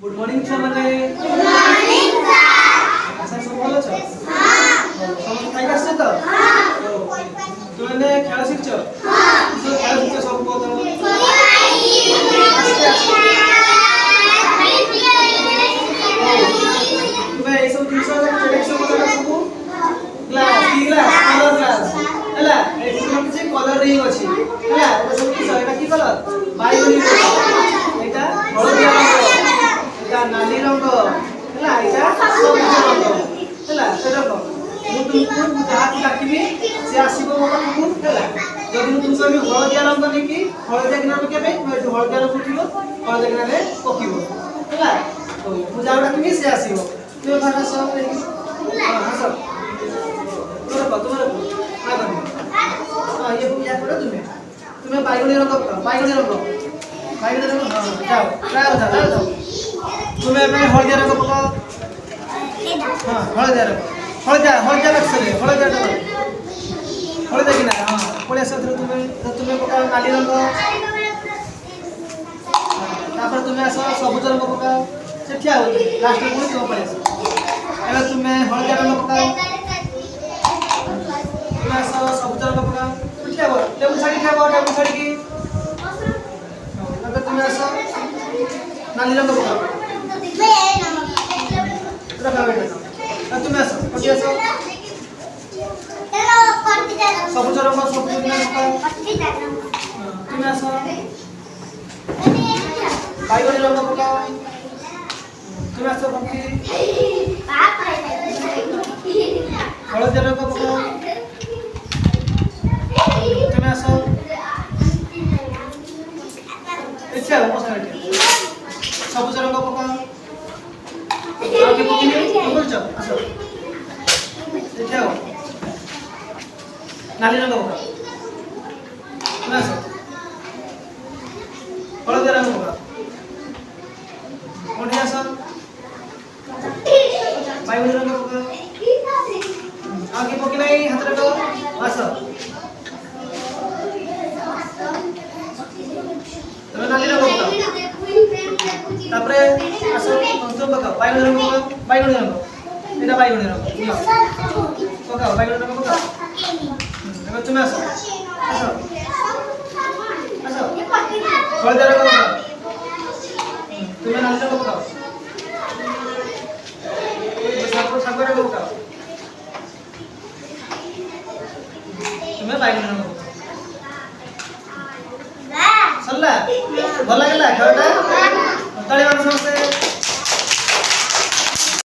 Good morning छुआ माने। Good morning sir. अच्छा सब भलो छ? हां। सब खाइ आछछ त? हां। तुमने खेल शिखछ? हां। सब खेल शिखछ सब को त? तुमे ए सब जिंस सिलेक्शन करला सब क्लास की क्लास कलर क्लास हैला ए सब किछ कलर रिंग अछि हैला ए सब किछ एटा की कलर बाइगनी कलर एटा हळदिया रंग एटा नाली रंग हैला एटा सबुज रंग हैला सेटा को मु तुमको जहां डाकिबी से आसीबो मो पाखु हैला जदि मु तुमको भी हळदिया रंग नेकी हळदिया किनारे केबे मु हळदिया रंग उठिबो हळदिया किनारे पकिबो हैला तो मु जाउ डाकिबी से आसीबो तो भाषा सब हां सब तुम्हारे हां हां ये या करो तुम्हें बाइगनी रंग हां जाओ जाओ तुम्हें मैं हळदिया रंग पकाओ हां हळदिया लक्षले हळदिया किनारे हां पळे आसो तुम्हें पकाओ नाली रंग तापर तुम्हें आसो सबुज रंग पकाओ से ठिया हो लास्ट में तुम पळे आसो एबे तुम्हें हळदिया रंग पकाओ तुम्हें आसो सबुज रंग पकाओ ठिया हो टेबुल छाड़ी ठिया हो टेबुल छाड़ी की अगर तुम्हें आसो नाली रंग पकाओ रखा बेटा तुम्हें आसो कति आसो सबुज रंग पकाओ तुम्हें आसो बाइगनी रंग पकाओ तुम्हें आसो पंक्ति हळदिया रंग पकाओ तुम्हें आसो इच्छा हो पसंद सबुज रंग पकाओ आगे पकिनी बोलछ आसो इच्छा हो नाली रंग पकाओ तुम्हें आसो हळदिया रंग पकाओ कोणी आसो बाइगनी रंग पकाओ आगे पकी नहीं हाथ रखो आसो तमे नाली रंग पकाओ तापरे आसो तुम पकाओ बाइगनी रंग एटा बाइगनी रंग पकाओ बाइगनी रंग पकाओ एबे तुम आसो आसो आसो हळदिया रंग पकाओ तुमे नाली रंग पकाओ